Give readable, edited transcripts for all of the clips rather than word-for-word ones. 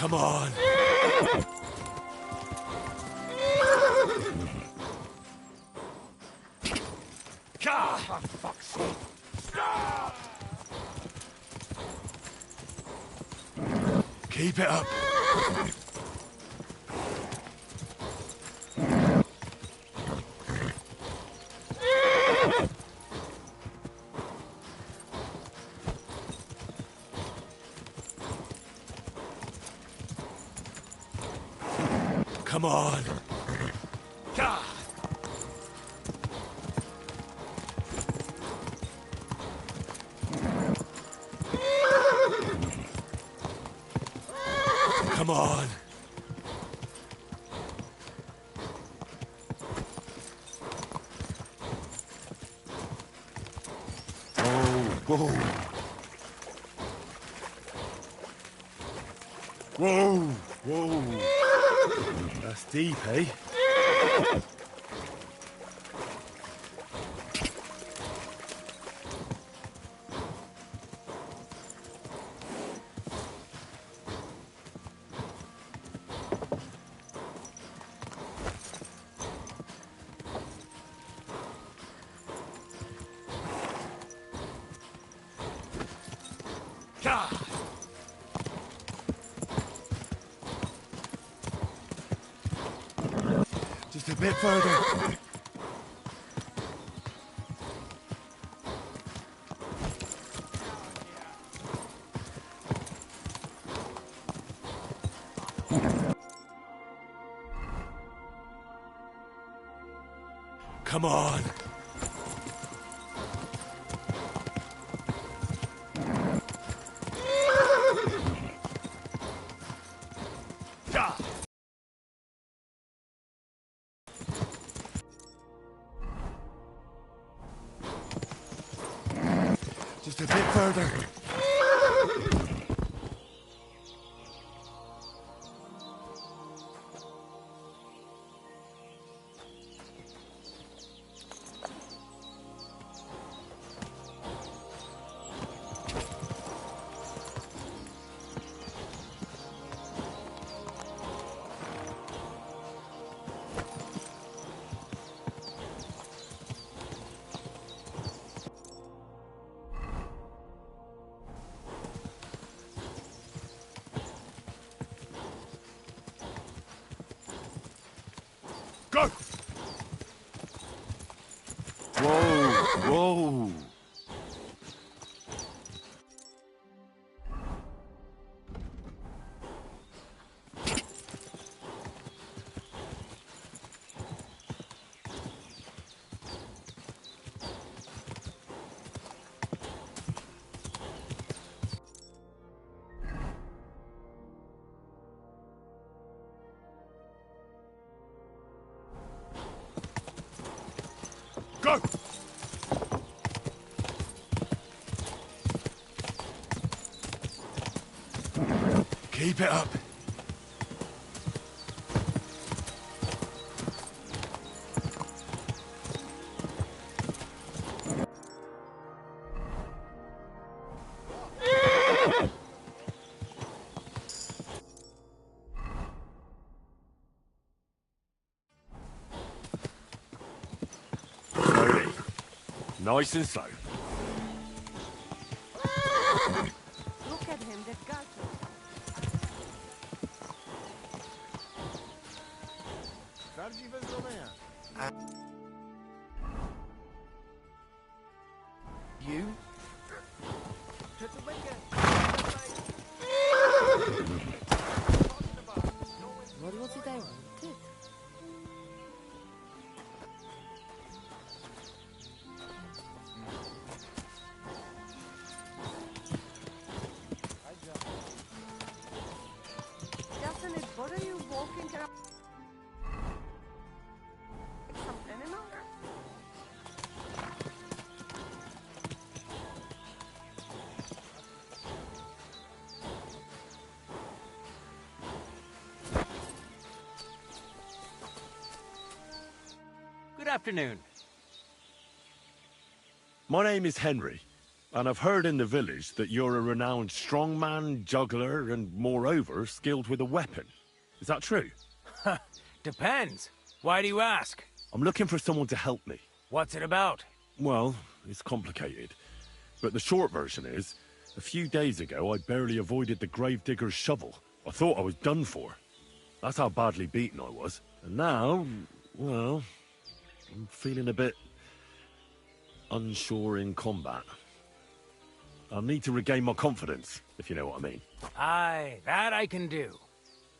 Come on. God, for fuck's sake. Keep it up. Come on. God. Come on. Whoa. Whoa. Whoa. That's deep, eh? God. Just a bit further. Come on. Just a bit further. Go! Whoa, whoa. Go! Keep it up. Slowly. Nice and slow. Look at him, the guy. You? What was it I wanted? Doesn't it bother you walking around like some animal? Good afternoon. My name is Henry. And I've heard in the village that you're a renowned strongman, juggler, and moreover, skilled with a weapon. Is that true? Depends. Why do you ask? I'm looking for someone to help me. What's it about? Well, it's complicated. But the short version is, a few days ago I barely avoided the gravedigger's shovel. I thought I was done for. That's how badly beaten I was. And now, well, I'm feeling a bit unsure in combat. I'll need to regain my confidence, if you know what I mean. Aye, that I can do.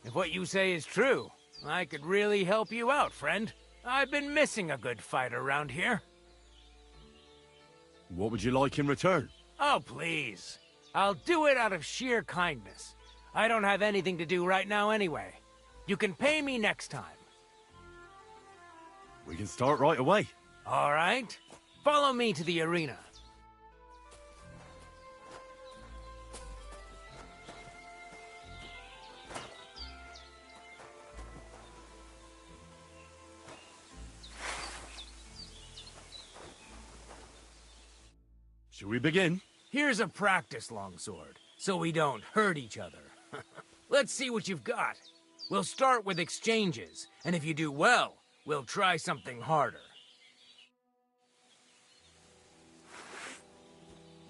If what you say is true, I could really help you out, friend. I've been missing a good fighter around here. What would you like in return? Oh, please. I'll do it out of sheer kindness. I don't have anything to do right now anyway. You can pay me next time. We can start right away. All right. Follow me to the arena. Shall we begin? Here's a practice longsword, so we don't hurt each other. Let's see what you've got. We'll start with exchanges, and if you do well, we'll try something harder.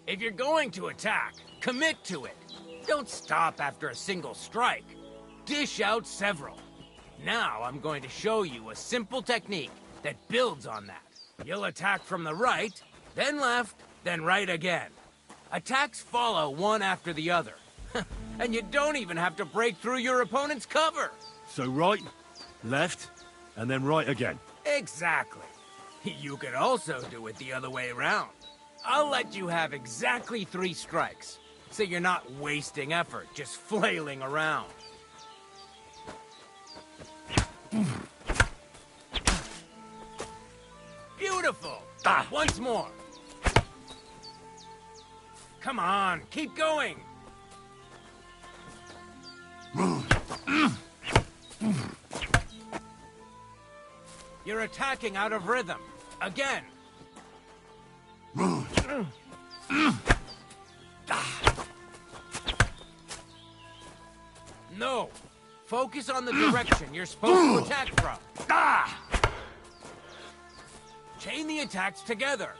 If you're going to attack, commit to it. Don't stop after a single strike. Dish out several. Now I'm going to show you a simple technique that builds on that. You'll attack from the right, then left, then right again. Attacks follow one after the other. And you don't even have to break through your opponent's cover. So right, left, and then right again. Exactly. You could also do it the other way around. I'll let you have exactly 3 strikes, so you're not wasting effort just flailing around. Beautiful! Once more. Come on, keep going! You're attacking out of rhythm. Again. No. Focus on the direction you're supposed to attack from. Chain the attacks together.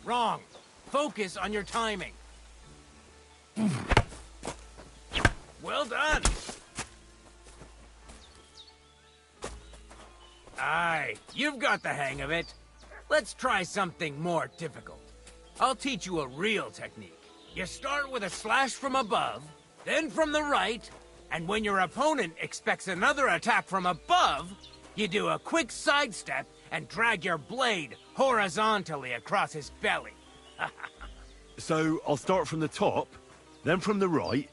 Wrong. Focus on your timing. Well done. Aye, you've got the hang of it. Let's try something more difficult. I'll teach you a real technique. You start with a slash from above, then from the right, and when your opponent expects another attack from above, you do a quick sidestep and drag your blade horizontally across his belly. So I'll start from the top, then from the right,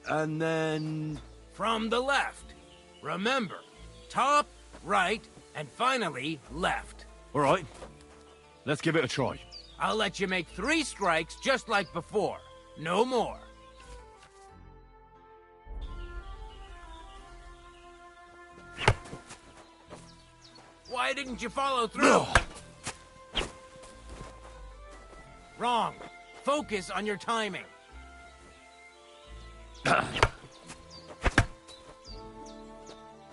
and then... From the left. Remember, top, right, and finally, left. All right, let's give it a try. I'll let you make 3 strikes just like before. No more. Why didn't you follow through? Wrong. Focus on your timing.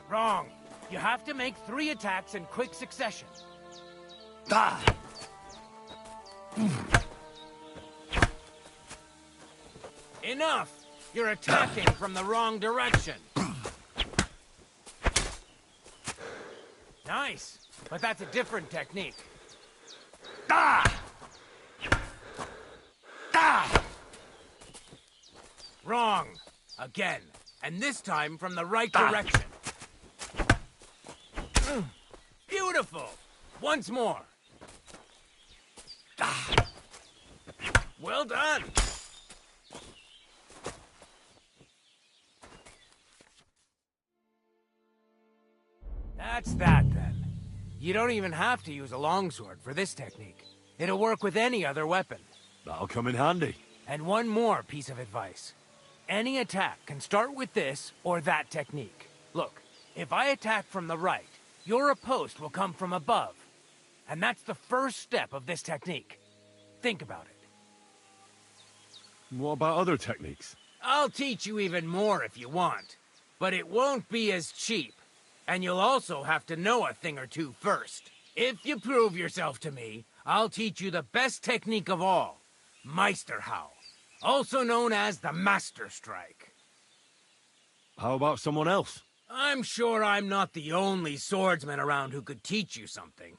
Wrong. You have to make 3 attacks in quick succession. Enough! You're attacking from the wrong direction. Nice, but that's a different technique. Wrong. Again, and this time from the right direction. Beautiful. Once more. Well done. That's that, then. You don't even have to use a longsword for this technique. It'll work with any other weapon. That'll come in handy. And one more piece of advice. Any attack can start with this or that technique. Look, If I attack from the right, your riposte will come from above. And that's the first step of this technique. Think about it. What about other techniques? I'll teach you even more if you want. But it won't be as cheap. And you'll also have to know a thing or two first. If you prove yourself to me, I'll teach you the best technique of all. Meisterhau. Also known as the Master Strike. How about someone else? I'm sure I'm not the only swordsman around who could teach you something.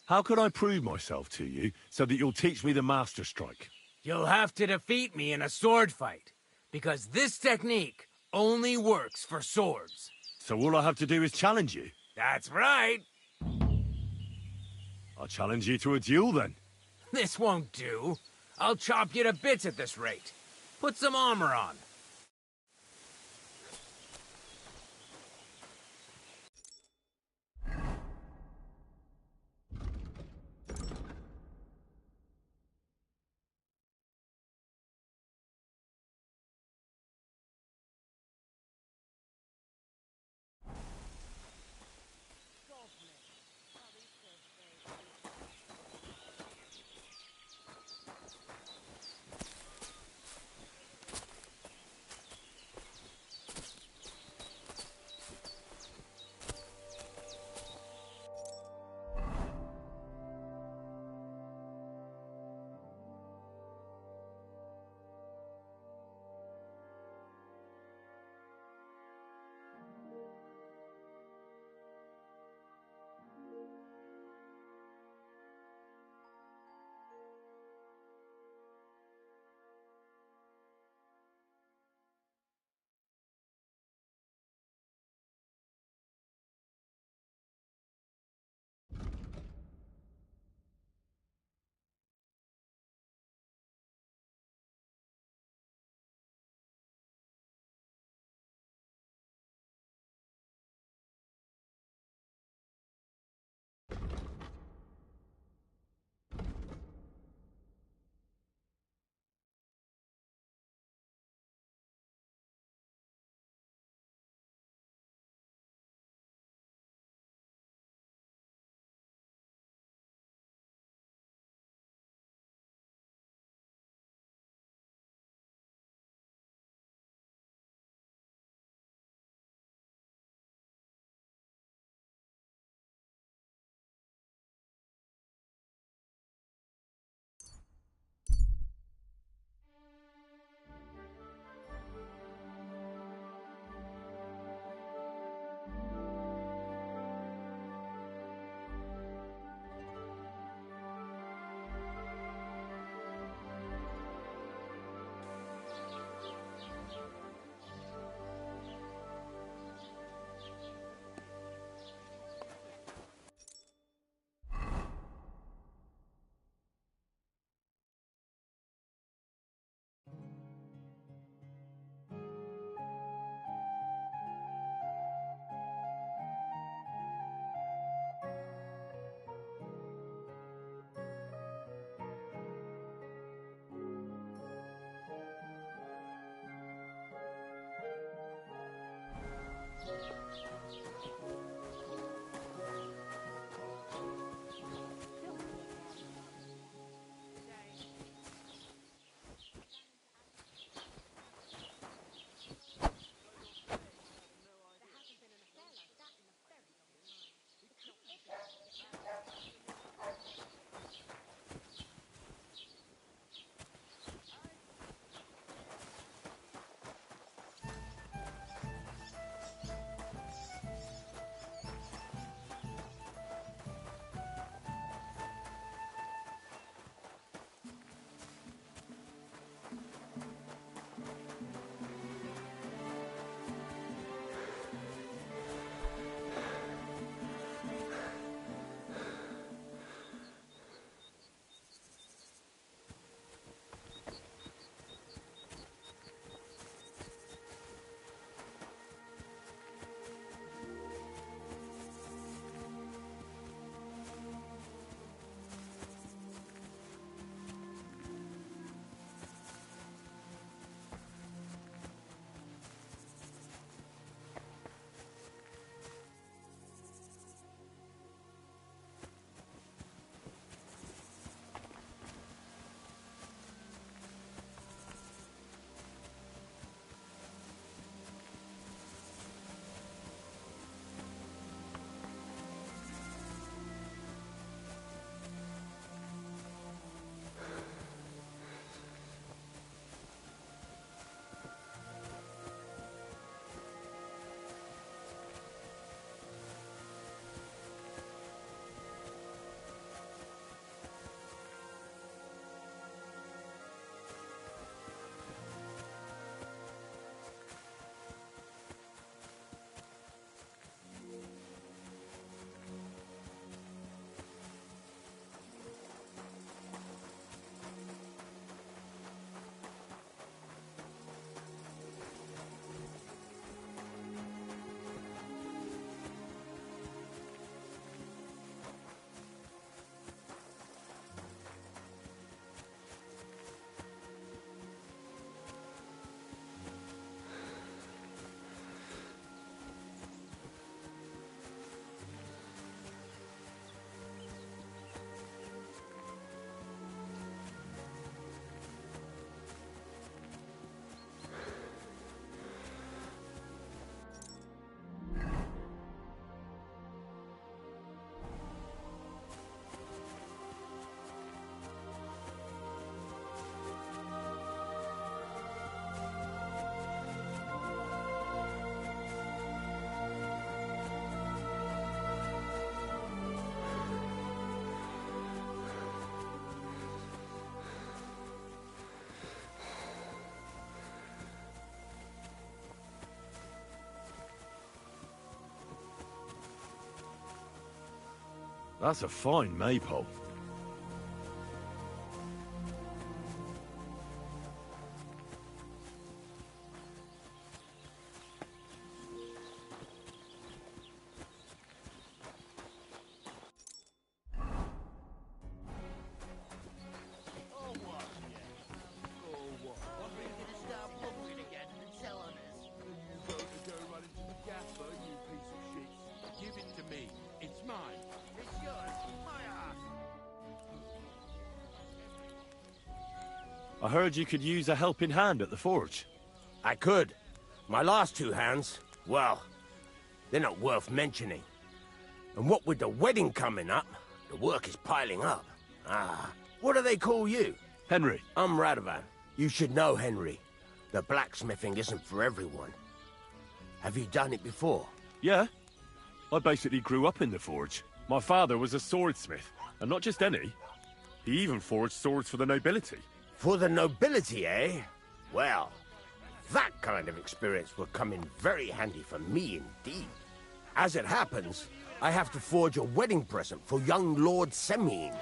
How could I prove myself to you so that you'll teach me the Master Strike? You'll have to defeat me in a sword fight, because this technique only works for swords. So all I have to do is challenge you? That's right. I'll challenge you to a duel then. This won't do. I'll chop you to bits at this rate. Put some armor on. That's a fine maypole. I heard you could use a helping hand at the forge. I could. My last two hands, well, they're not worth mentioning. And what with the wedding coming up, the work is piling up. What do they call you? Henry. I'm Radovan. You should know, Henry. The blacksmithing isn't for everyone. Have you done it before? Yeah. I basically grew up in the forge. My father was a swordsmith, and not just any. He even forged swords for the nobility. For the nobility, eh? Well, that kind of experience will come in very handy for me indeed. As it happens, I have to forge a wedding present for young Lord Semine.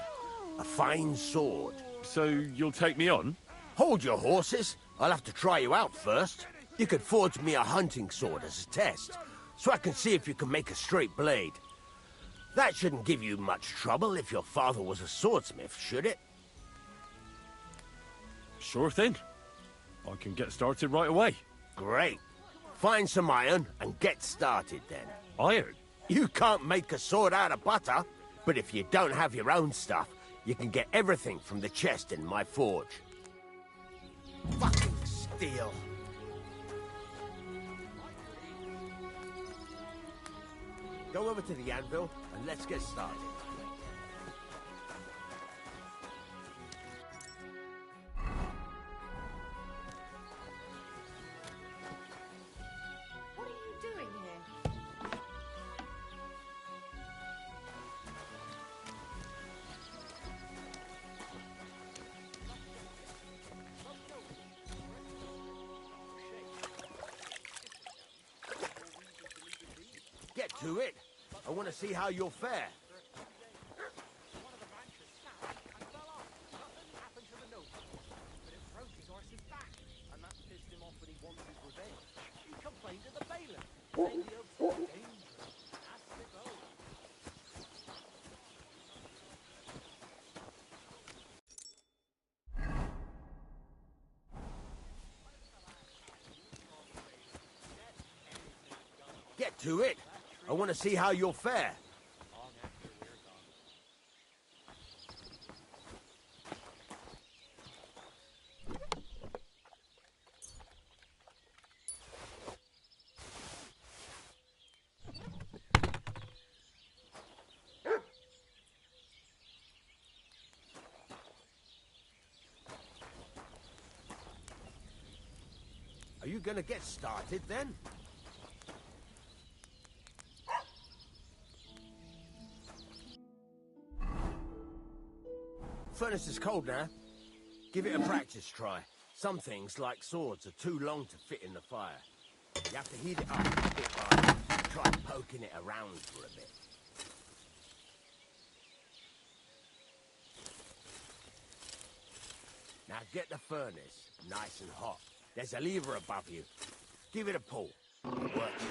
A fine sword. So you'll take me on? Hold your horses. I'll have to try you out first. You could forge me a hunting sword as a test, so I can see if you can make a straight blade. That shouldn't give you much trouble if your father was a swordsmith, should it? Sure thing. I can get started right away. Great. Find some iron and get started then. Iron? You can't make a sword out of butter, but if you don't have your own stuff, you can get everything from the chest in my forge. Fucking steel. Go over to the anvil and let's get started. What are you doing here? Get to it. I want to see how you'll fare. Get to it. I want to see how you'll fare. Are you gonna get started then? Furnace is cold now. Give it a practice try. Some things, like swords, are too long to fit in the fire. You have to heat it up a bit harder. Try poking it around for a bit. Now get the furnace nice and hot. There's a lever above you. Give it a pull. It works.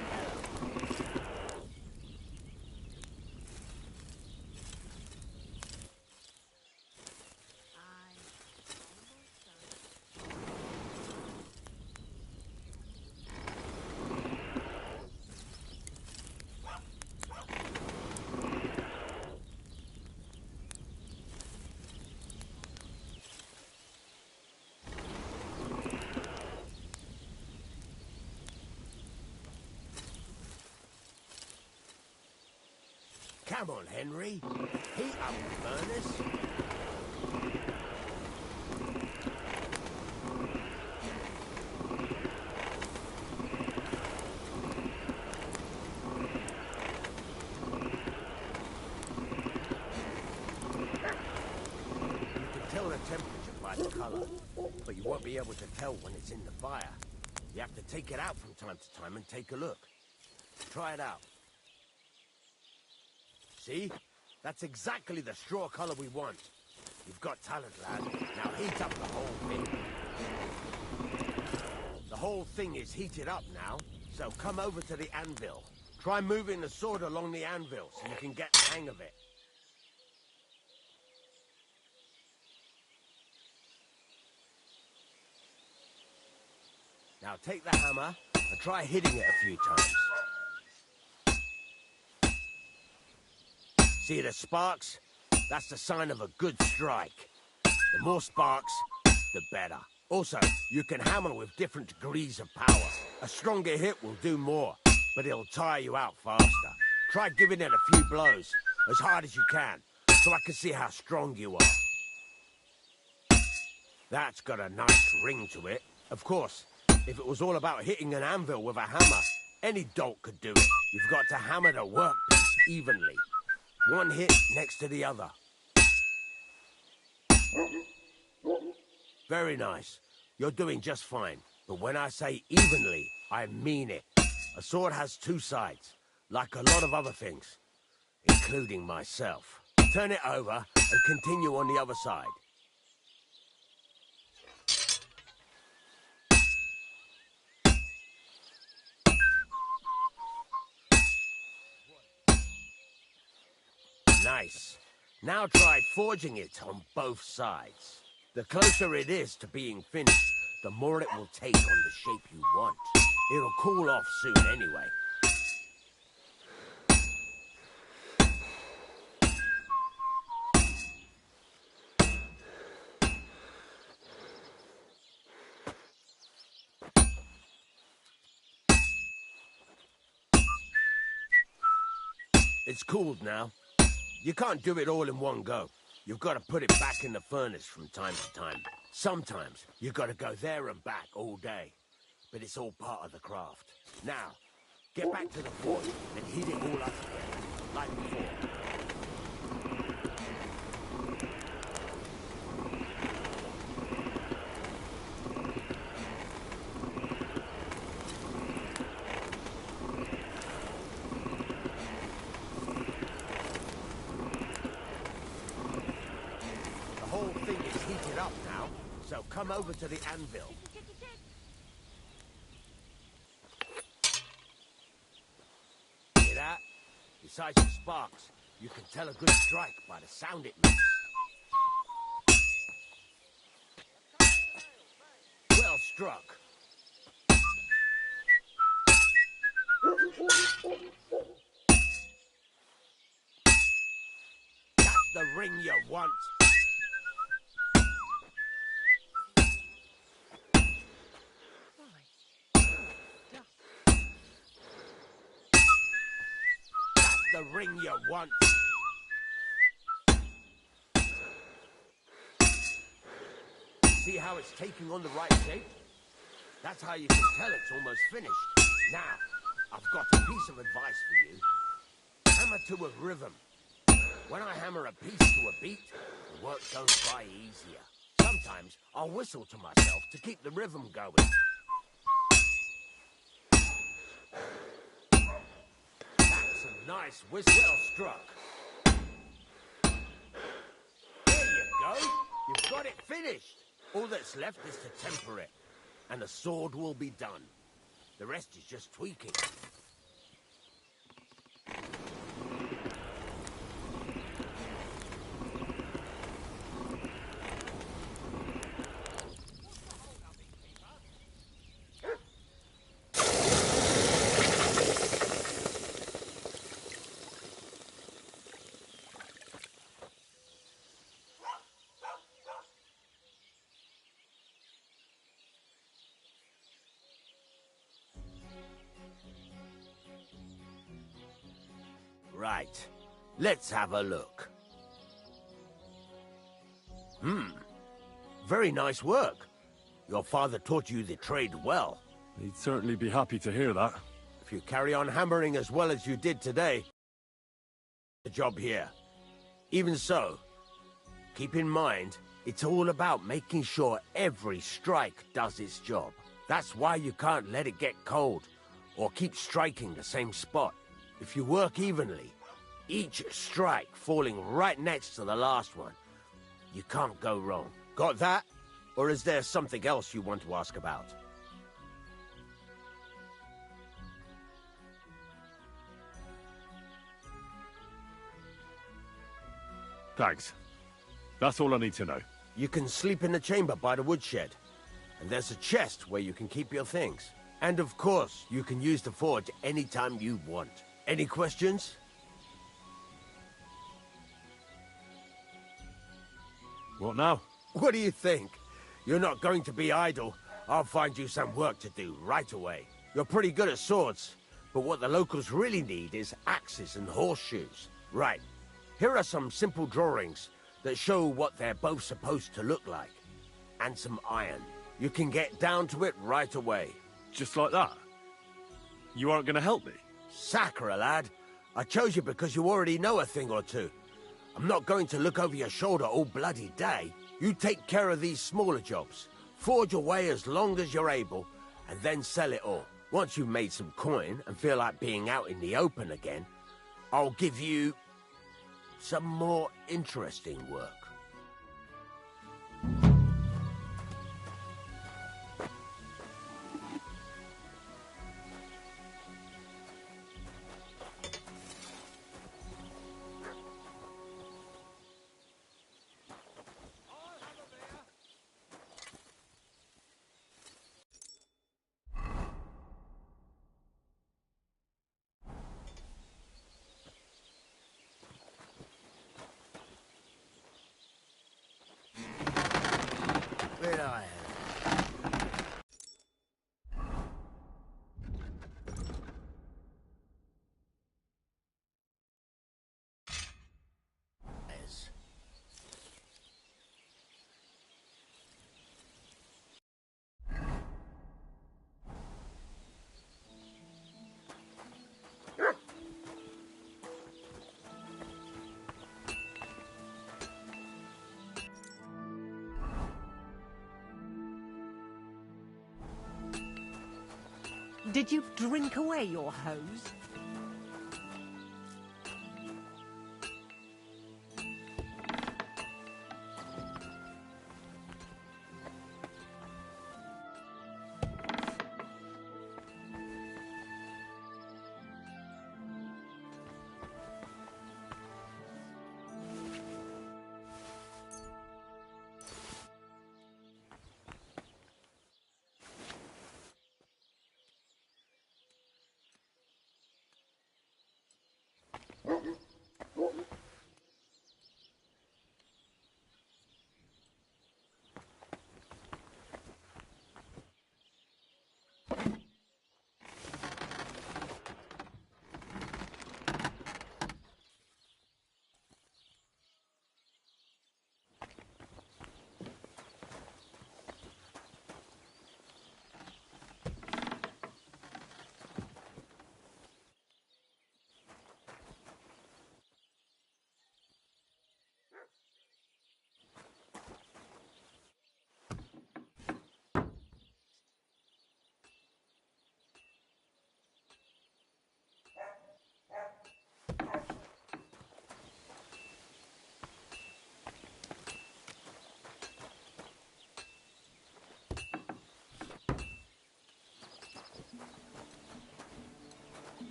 Come on, Henry. Heat up the furnace. You can tell the temperature by the color, but you won't be able to tell when it's in the fire. You have to take it out from time to time and take a look. Try it out. See? That's exactly the straw color we want. You've got talent, lad. Now heat up the whole thing. The whole thing is heated up now, so come over to the anvil. Try moving the sword along the anvil so you can get the hang of it. Now take the hammer and try hitting it a few times. See the sparks? That's the sign of a good strike. The more sparks, the better. Also, you can hammer with different degrees of power. A stronger hit will do more, but it'll tire you out faster. Try giving it a few blows, as hard as you can, so I can see how strong you are. That's got a nice ring to it. Of course, if it was all about hitting an anvil with a hammer, any dolt could do it. You've got to hammer the workpiece evenly. One hit next to the other. Very nice. You're doing just fine. But when I say evenly, I mean it. A sword has two sides, like a lot of other things, including myself. Turn it over and continue on the other side. Nice. Now try forging it on both sides. The closer it is to being finished, the more it will take on the shape you want. It'll cool off soon anyway. It's cooled now. You can't do it all in one go. You've got to put it back in the furnace from time to time. Sometimes you've got to go there and back all day. But it's all part of the craft. Now, get back to the forge and heat it all up again, like before. So come over to the anvil. Hear that? Besides the sparks, you can tell a good strike by the sound it makes. Well struck. That's the ring you want. The ring you want. See how it's taking on the right shape? That's how you can tell it's almost finished. Now, I've got a piece of advice for you. Hammer to a rhythm. When I hammer a piece to a beat, the work goes by easier. Sometimes I'll whistle to myself to keep the rhythm going. Nice whistle. Well struck. There you go. You've got it finished. All that's left is to temper it, and the sword will be done. The rest is just tweaking. Right. Let's have a look. Very nice work. Your father taught you the trade well. He'd certainly be happy to hear that. If you carry on hammering as well as you did today, the job here. Even so, keep in mind, it's all about making sure every strike does its job. That's why you can't let it get cold, or keep striking the same spot. If you work evenly, Each strike falling right next to the last one. You can't go wrong. Got that? Or is there something else you want to ask about? Thanks. That's all I need to know. You can sleep in the chamber by the woodshed. And there's a chest where you can keep your things. And of course, you can use the forge anytime you want. Any questions? What now? What do you think? You're not going to be idle. I'll find you some work to do right away. You're pretty good at swords, but what the locals really need is axes and horseshoes. Right. Here are some simple drawings that show what they're both supposed to look like. And some iron. You can get down to it right away. Just like that? You aren't going to help me? Sakura, lad. I chose you because you already know a thing or two. I'm not going to look over your shoulder all bloody day. You take care of these smaller jobs. Forge away as long as you're able, and then sell it all. Once you've made some coin and feel like being out in the open again, I'll give you some more interesting work. Did you drink away your hose?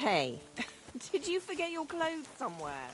Hey, did you forget your clothes somewhere?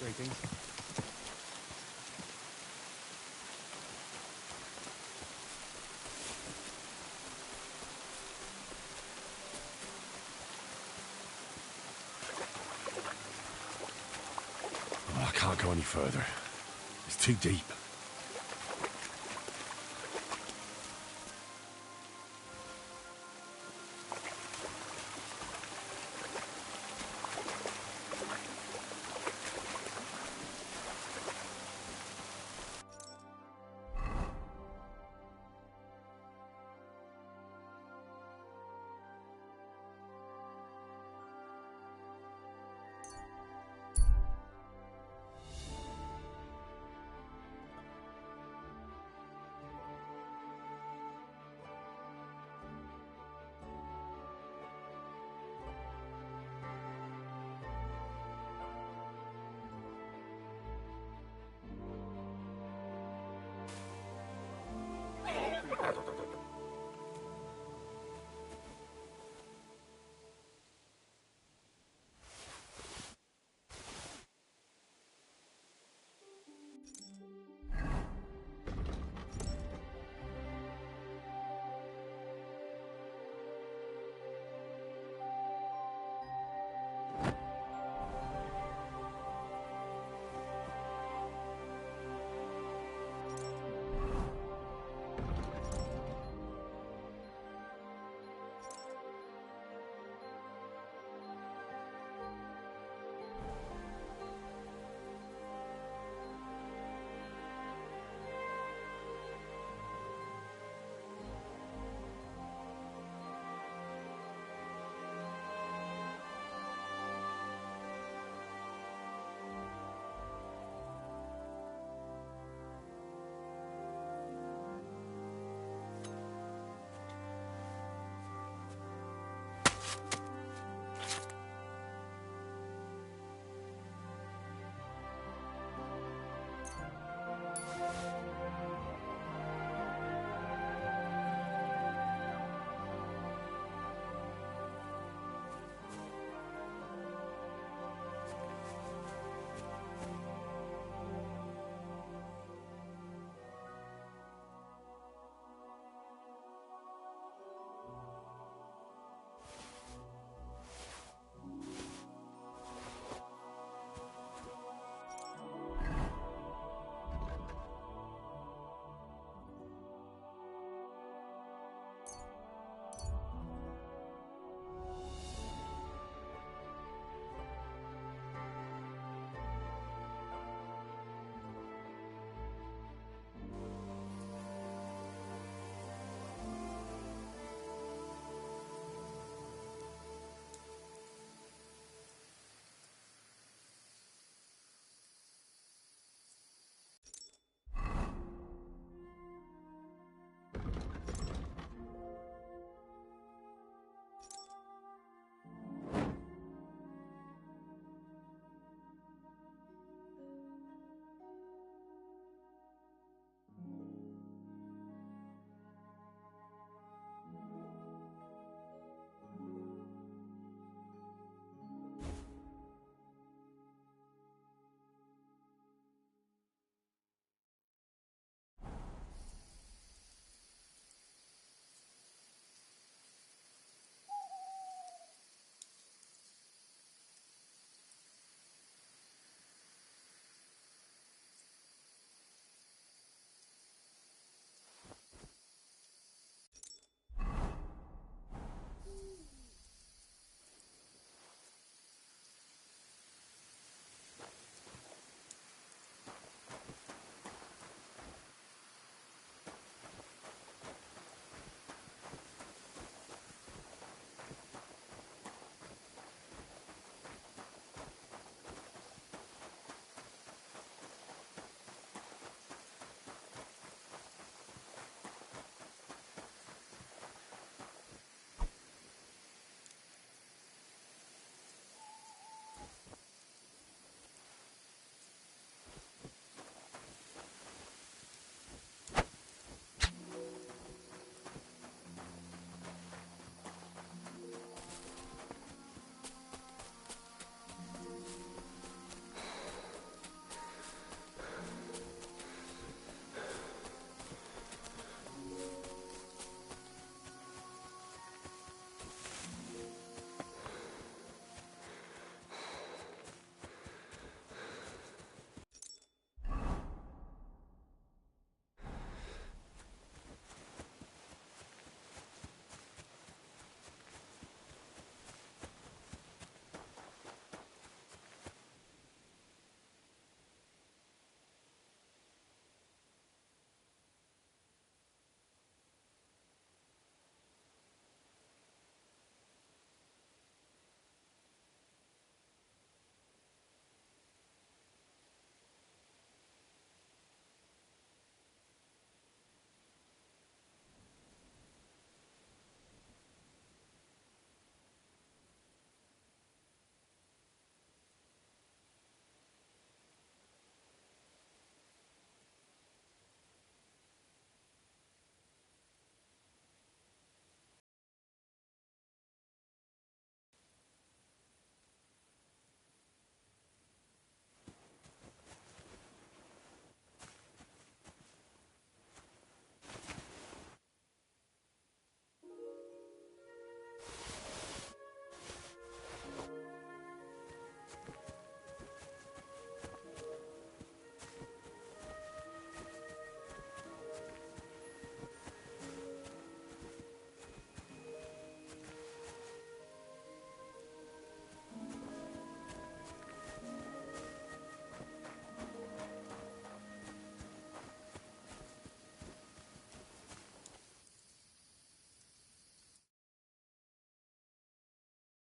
Greetings. Oh, I can't go any further. It's too deep.